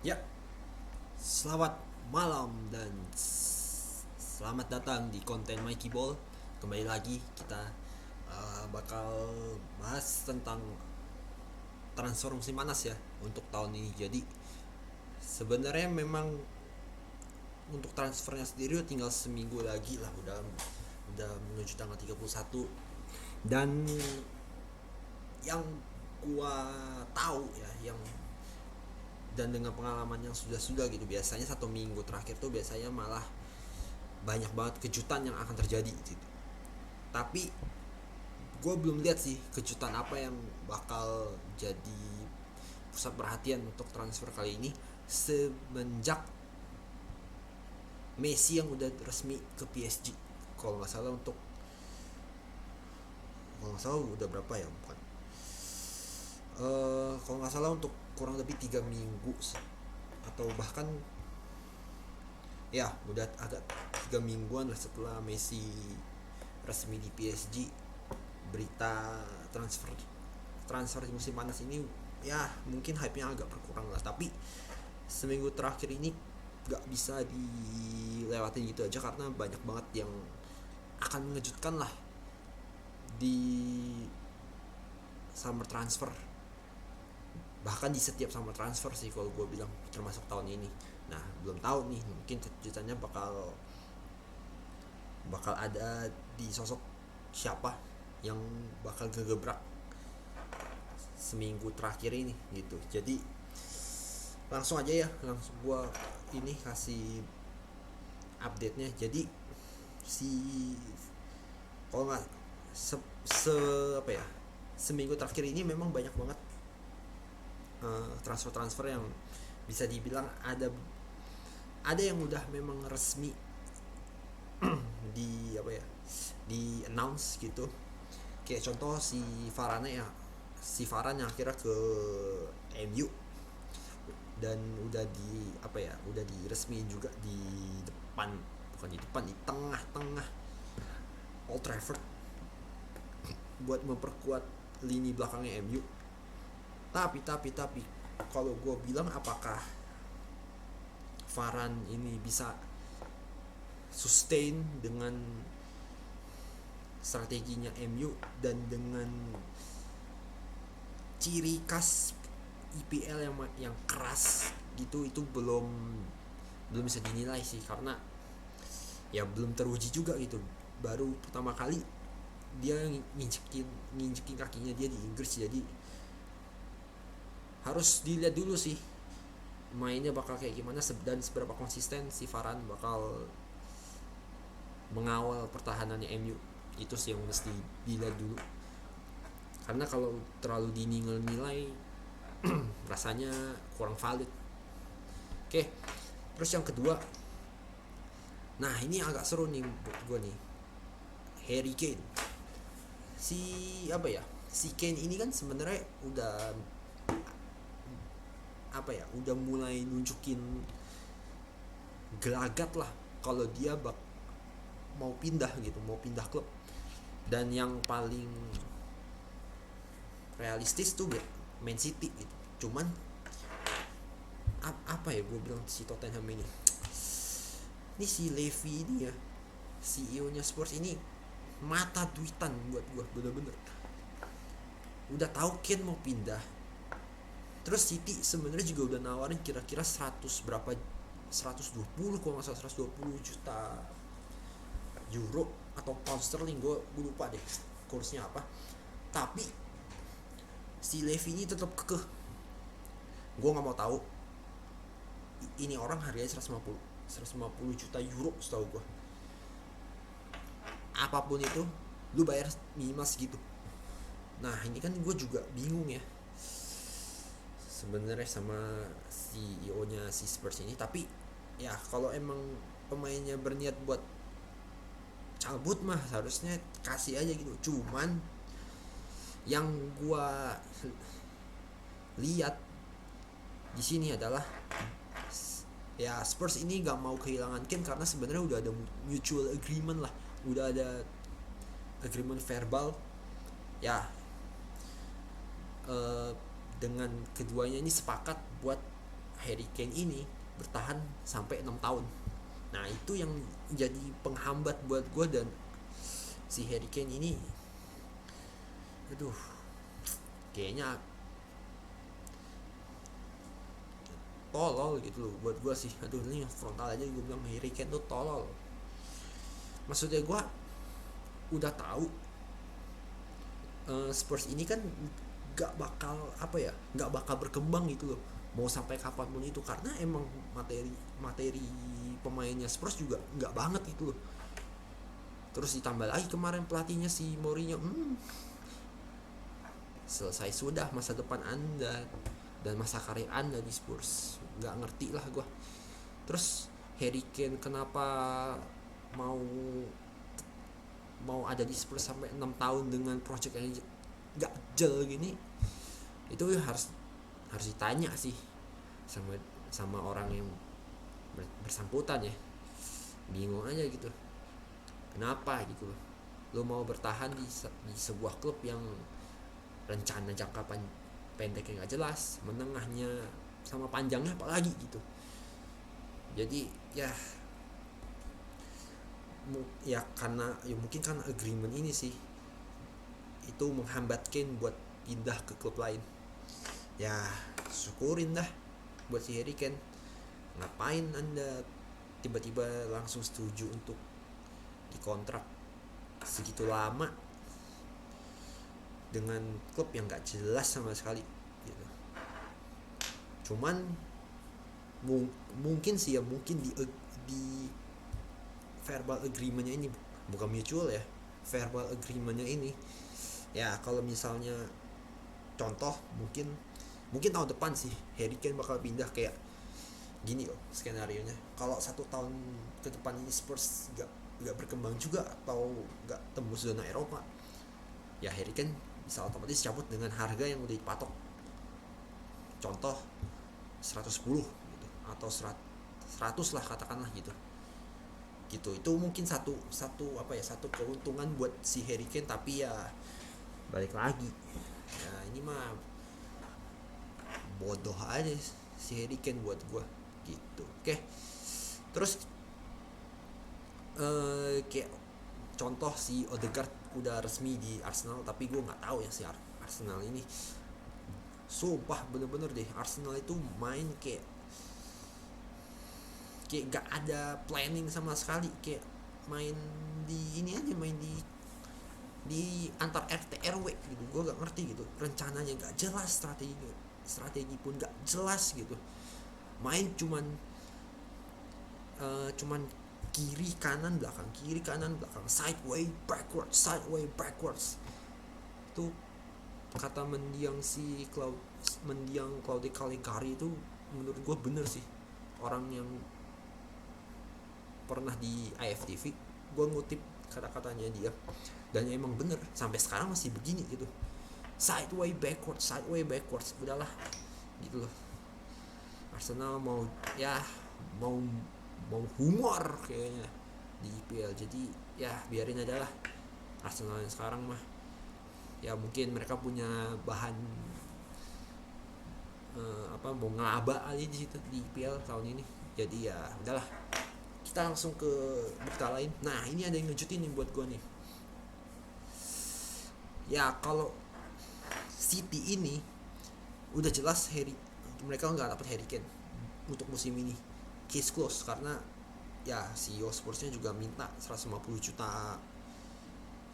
Ya, selamat malam dan selamat datang di konten Mikey Ball. Kembali lagi kita bakal bahas tentang transfer musim panas ya untuk tahun ini. Jadi sebenarnya memang untuk transfernya sendiri tinggal seminggu lagi lah, udah menuju tanggal 31. Dan yang gua tahu ya, yang dan dengan pengalaman yang sudah gitu, biasanya satu minggu terakhir tuh biasanya malah banyak banget kejutan yang akan terjadi gitu. Tapi gue belum lihat sih kejutan apa yang bakal jadi pusat perhatian untuk transfer kali ini semenjak Messi yang udah resmi ke PSG. Kalau nggak salah untuk kalau nggak salah udah berapa ya, bukan, kalau nggak salah untuk kurang lebih 3 minggu atau bahkan ya udah agak 3 mingguan lah setelah Messi resmi di PSG. Berita transfer transfer di musim panas ini ya mungkin hype-nya agak berkurang lah, tapi seminggu terakhir ini gak bisa dilewatin gitu aja karena banyak banget yang akan mengejutkan lah di summer transfer, bahkan di setiap summer transfer sih kalau gue bilang, termasuk tahun ini. Nah, belum tahu nih, mungkin kejutannya bakal ada di sosok siapa yang bakal gegebrak seminggu terakhir ini gitu. Jadi langsung aja ya, langsung gua ini kasih update-nya. Jadi si kalau nggak se, se apa ya, seminggu terakhir ini memang banyak banget transfer-transfer yang bisa dibilang ada yang udah memang resmi di apa ya, di announce gitu. Kayak contoh si Varane yang akhirnya ke MU, dan udah di apa ya, udah diresmiin juga di depan, bukan di depan, di tengah-tengah Old Trafford buat memperkuat lini belakangnya MU. Tapi kalau gue bilang apakah Varane ini bisa sustain dengan strateginya MU dan dengan ciri khas IPL yang keras gitu, itu belum belum bisa dinilai sih, karena ya belum teruji juga gitu. Baru pertama kali dia nginjekin kakinya dia di Inggris, jadi harus dilihat dulu sih mainnya bakal kayak gimana dan seberapa konsisten si Varane bakal mengawal pertahanannya MU. Itu sih yang mesti dilihat dulu, karena kalau terlalu dini nilai rasanya kurang valid. Oke, terus yang kedua, nah ini agak seru nih buat gue nih, Harry Kane. Si apa ya, si Kane ini kan sebenarnya udah apa ya, udah mulai nunjukin gelagat lah kalau dia mau pindah gitu, mau pindah klub. Dan yang paling realistis tuh Man City gitu. Cuman apa ya, gue bilang si Tottenham ini si Levy ini ya, CEO nya Spurs ini mata duitan buat gue, bener-bener udah tahu Kane mau pindah. Terus City sebenarnya juga udah nawarin kira-kira 100 berapa, 120 kalau nggak salah, 120 juta euro atau pound sterling, gue lupa deh kursnya apa. Tapi si Levy ini tetap kekeh, gue nggak mau tahu ini orang harganya 150 juta euro setahu gue. Apapun itu lu bayar minimal segitu. Nah ini kan gue juga bingung ya sebenarnya sama CEO nya si Spurs ini. Tapi ya kalau emang pemainnya berniat buat cabut mah seharusnya kasih aja gitu. Cuman yang gue lihat di sini adalah ya Spurs ini gak mau kehilangan Kane karena sebenarnya udah ada mutual agreement lah, udah ada agreement verbal ya, dengan keduanya ini sepakat buat Harry Kane ini bertahan sampai 6 tahun. Nah itu yang jadi penghambat buat gue, dan si Harry Kane ini aduh kayaknya tolol gitu loh buat gue sih. Aduh ini frontal aja gue bilang Harry Kane tuh tolol. Maksudnya gue udah tahu Spurs ini kan gak bakal berkembang gitu loh, mau sampai kapanpun itu, karena emang materi pemainnya Spurs juga nggak banget gitu loh. Terus ditambah lagi kemarin pelatihnya si Mourinho, selesai sudah masa depan anda dan masa karir anda di Spurs, nggak ngerti lah gue. Terus Harry Kane kenapa mau ada di Spurs sampai 6 tahun dengan project yang gak jel gini, itu harus ditanya sih sama orang yang bersangkutan ya. Bingung aja gitu, kenapa gitu loh lo mau bertahan di sebuah klub yang rencana jangka pendeknya gak jelas, menengahnya sama panjangnya apalagi gitu. Jadi ya karena mungkin karena agreement ini sih itu menghambat Kane buat pindah ke klub lain. Ya syukurin dah buat si Harry Kane. Ngapain anda tiba-tiba langsung setuju untuk dikontrak segitu lama dengan klub yang gak jelas sama sekali gitu. Cuman mungkin sih ya, mungkin di verbal agreementnya ini, bukan mutual ya, verbal agreementnya ini ya, kalau misalnya contoh mungkin tahun depan sih Harry Kane bakal pindah kayak gini loh skenario nya. Kalau 1 tahun ke depan ini Spurs gak berkembang juga atau gak tembus zona Eropa, ya Harry Kane bisa otomatis cabut dengan harga yang udah dipatok, contoh 110 gitu, atau 100 lah katakanlah gitu. Itu mungkin satu keuntungan buat si Harry Kane. Tapi ya balik lagi ya, ini mah bodoh aja si Harry Kane buat gue gitu. Oke. Terus kayak contoh si Odegaard udah resmi di Arsenal, tapi gue nggak tahu ya si Arsenal ini, sumpah bener-bener deh, Arsenal itu main kayak gak ada planning sama sekali, kayak main di ini aja, main di antar RT RW gitu. Gue gak ngerti gitu, rencananya gak jelas, strategi pun gak jelas gitu. Main cuman kiri kanan belakang, sideway backwards. Itu kata mendiang Claude Caligari itu menurut gue bener sih. Orang yang pernah di IFTV, gue ngutip kata-katanya dia, dan emang bener sampai sekarang masih begini gitu, sideway backwards udahlah gitu loh. Arsenal mau humor kayaknya di IPL, jadi ya biarin aja lah. Arsenal yang sekarang mah ya mungkin mereka punya bahan mau ngelaba aja di situ di IPL tahun ini, jadi ya udahlah. Kita langsung ke berita lain. Nah ini ada yang ngejutin nih buat gue nih. Ya kalau City ini udah jelas mereka nggak dapat Harry Kane untuk musim ini, case close, karena ya CEO Spursnya juga minta 150 juta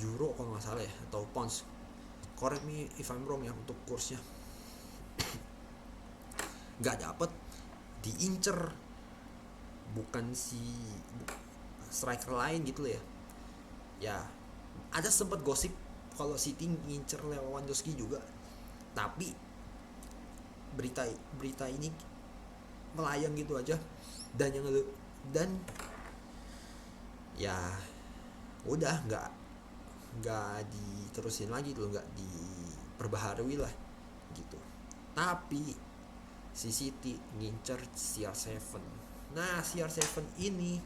euro kalau nggak salah ya, atau pounds, correct me if I'm wrong ya, untuk kursnya. Nggak dapet, diincer bukan si striker lain gitu ya. Ya ada sempat gosip kalau City ngincer Lewandowski juga, tapi berita ini melayang gitu aja, dan ya udah nggak diterusin lagi tuh, nggak diperbaharui lah gitu. Tapi si City ngincer CR7. Nah CR7 ini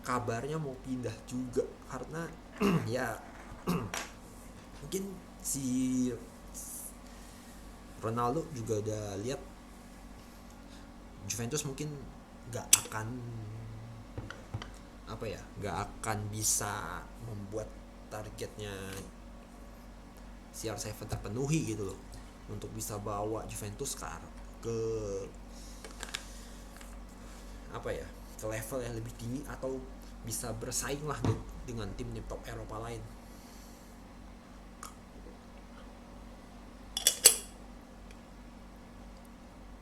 kabarnya mau pindah juga karena ya mungkin si Ronaldo juga udah lihat Juventus mungkin nggak akan nggak akan bisa membuat targetnya CR7 terpenuhi gitu loh, untuk bisa bawa Juventus ke ke level yang lebih tinggi atau bisa bersaing lah dengan tim top Eropa lain.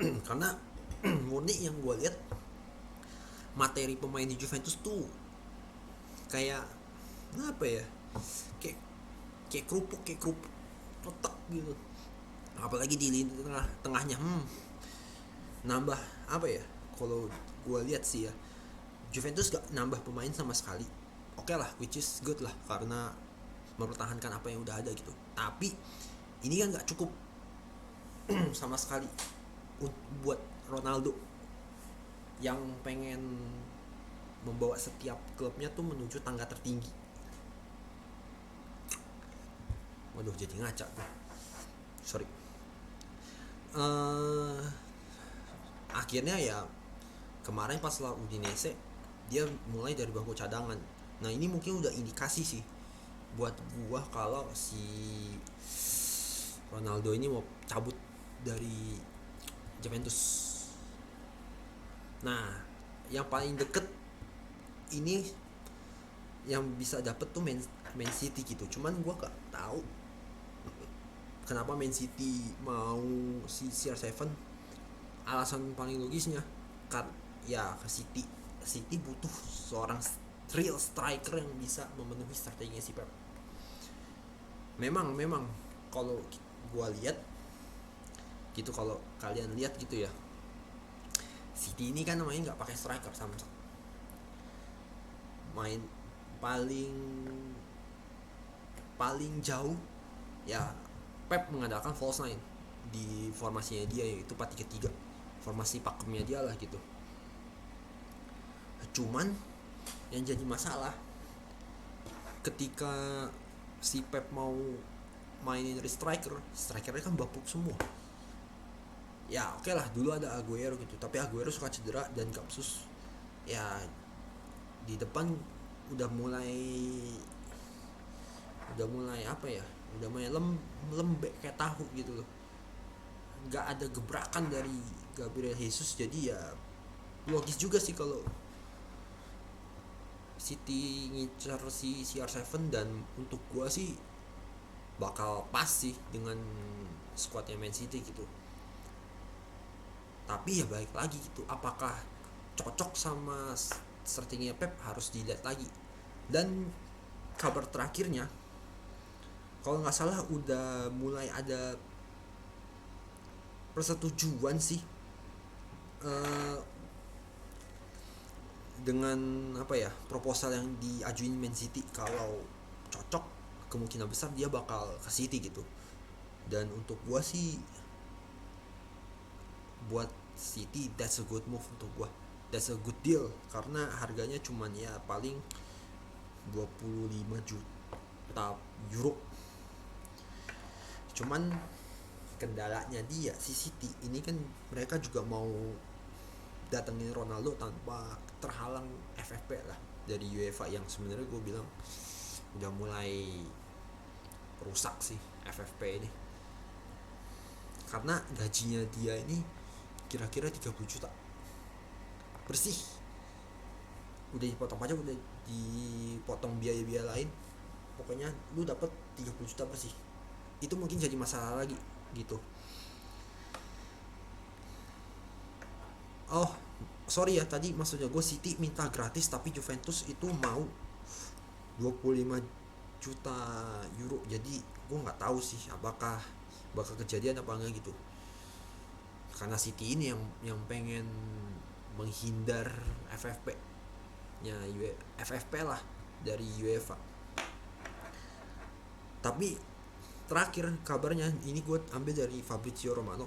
Karena murni yang gue lihat materi pemain di Juventus tuh kayak kayak kerupuk retak gitu, apalagi di lini tengahnya nambah kalau gue lihat sih ya, Juventus gak nambah pemain sama sekali. Oke lah, which is good lah karena mempertahankan apa yang udah ada gitu. Tapi ini kan gak cukup sama sekali buat Ronaldo yang pengen membawa setiap klubnya tuh menuju tangga tertinggi. Waduh, jadi ngaca gue. Sorry. Akhirnya ya kemarin pas lawan Udinese dia mulai dari bangku cadangan. Nah ini mungkin udah indikasi sih buat gua kalau si Ronaldo ini mau cabut dari Juventus. Nah yang paling deket ini yang bisa dapet tuh Man City gitu. Cuman gua gak tahu kenapa Man City mau si CR7. Alasan paling logisnya kan ya ke City butuh seorang real striker yang bisa memenuhi strateginya si Pep. Memang kalau gua lihat gitu, kalau kalian lihat gitu ya, City ini kan namanya nggak pakai striker sama, main paling jauh ya Pep mengandalkan false nine di formasinya dia, yaitu 4-3-3, formasi pakemnya dia lah gitu. Cuman yang jadi masalah ketika si Pep mau mainin dari strikernya kan bapuk semua. Ya oke lah, dulu ada Aguero gitu, tapi Aguero suka cedera dan Kapsus ya di depan udah mulai lembek kayak tahu gitu loh. Nggak ada gebrakan dari Gabriel Jesus, jadi ya logis juga sih kalau City ngincar si CR7. Dan untuk gua sih bakal pas sih dengan squadnya Man City gitu. Tapi ya balik lagi gitu, apakah cocok sama strateginya Pep, harus dilihat lagi. Dan kabar terakhirnya kalau nggak salah udah mulai ada persetujuan sih dengan proposal yang diajuin Man City. Kalau cocok, kemungkinan besar dia bakal ke City gitu. Dan untuk gua sih, buat City that's a good move untuk gua, that's a good deal, karena harganya cuman ya paling 25 juta euro. Cuman kendalanya dia si City ini kan, mereka juga mau datengin Ronaldo tanpa terhalang FFP lah dari UEFA, yang sebenarnya gue bilang udah mulai rusak sih FFP ini, karena gajinya dia ini kira-kira 30 juta bersih, udah dipotong pajak, udah dipotong biaya-biaya lain, pokoknya lu dapet 30 juta bersih. Itu mungkin jadi masalah lagi gitu. Oh sorry ya, tadi maksudnya gue City minta gratis, tapi Juventus itu mau 25 juta euro. Jadi gue nggak tahu sih apakah bakal kejadian apa enggak gitu, karena City ini yang pengen menghindar FFP nya, FFP lah dari UEFA. Tapi terakhir kabarnya ini gue ambil dari Fabrizio Romano,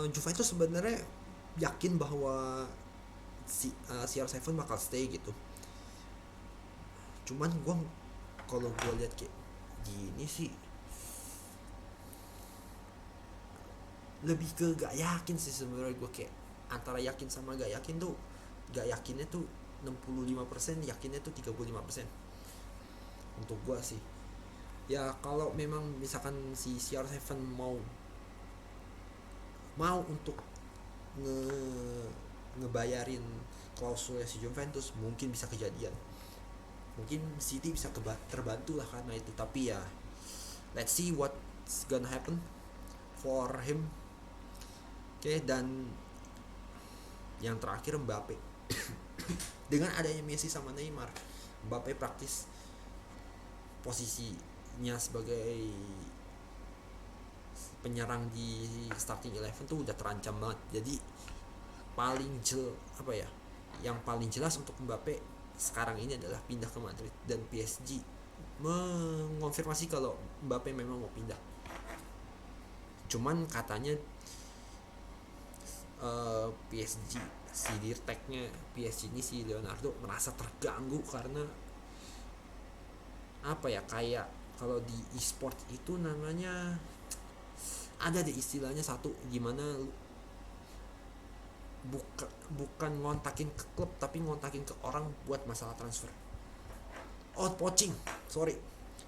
Juventus sebenarnya yakin bahwa CR7 bakal stay gitu. Cuman kalau gue lihat kayak gini sih, lebih ke gak yakin sih sebenarnya. Gue kayak antara yakin sama gak yakin tuh. Gak yakinnya tuh 65%, yakinnya tuh 35% untuk gue sih. Ya kalau memang misalkan si CR7 mau untuk nge ngebayarin klausulnya si Juventus, mungkin bisa kejadian, mungkin City bisa terbantu lah karena itu. Tapi ya let's see what's gonna happen for him. Oke, dan yang terakhir Mbappe. Dengan adanya Messi sama Neymar, Mbappe praktis posisinya sebagai penyerang di starting 11 tuh udah terancam banget. Jadi yang paling jelas untuk Mbappe sekarang ini adalah pindah ke Madrid, dan PSG mengonfirmasi kalau Mbappe memang mau pindah. Cuman katanya PSG, si dirteknya PSG ini, si Leonardo, merasa terganggu karena kayak kalau di e-sport itu namanya ada deh istilahnya satu, gimana bukan ngontakin ke klub tapi ngontakin ke orang buat masalah transfer. Poaching, sorry.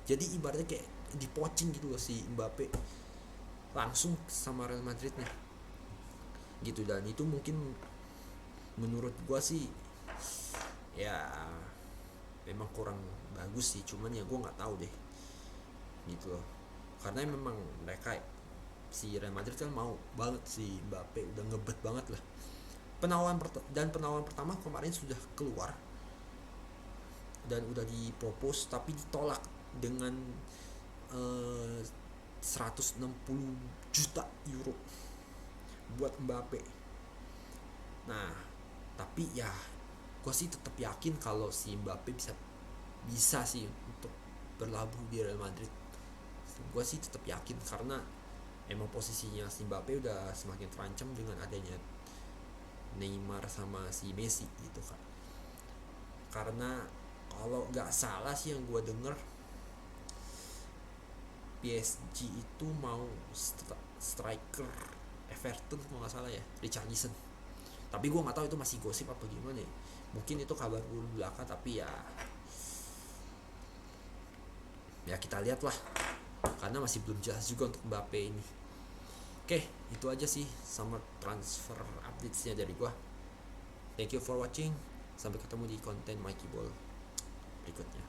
Jadi ibaratnya kayak di poaching gitu loh si Mbappe langsung sama Real Madridnya gitu. Dan itu mungkin menurut gua sih ya memang kurang bagus sih. Cuman ya gua nggak tahu deh gitu loh, karena memang mereka si Real Madrid kan mau banget si Mbappe, udah ngebet banget lah. Penawaran pertama kemarin sudah keluar dan udah dipropose tapi ditolak dengan 160 juta euro buat Mbappe. Nah, tapi ya gue sih tetap yakin kalau si Mbappe bisa sih untuk berlabuh di Real Madrid. Gue sih tetap yakin karena emang posisinya si Mbappe udah semakin terancam dengan adanya Neymar sama si Messi gitu kan. Karena kalau nggak salah sih yang gue denger, PSG itu mau striker Everton kalau nggak salah ya, Richarlison. Tapi gue nggak tahu itu masih gosip apa gimana ya. Mungkin itu kabar belaka, tapi ya kita lihat lah, karena masih belum jelas juga untuk Mbappe ini. Oke, itu aja sih sama transfer updates-nya dari gue. Thank you for watching. Sampai ketemu di konten Mikey Ball berikutnya.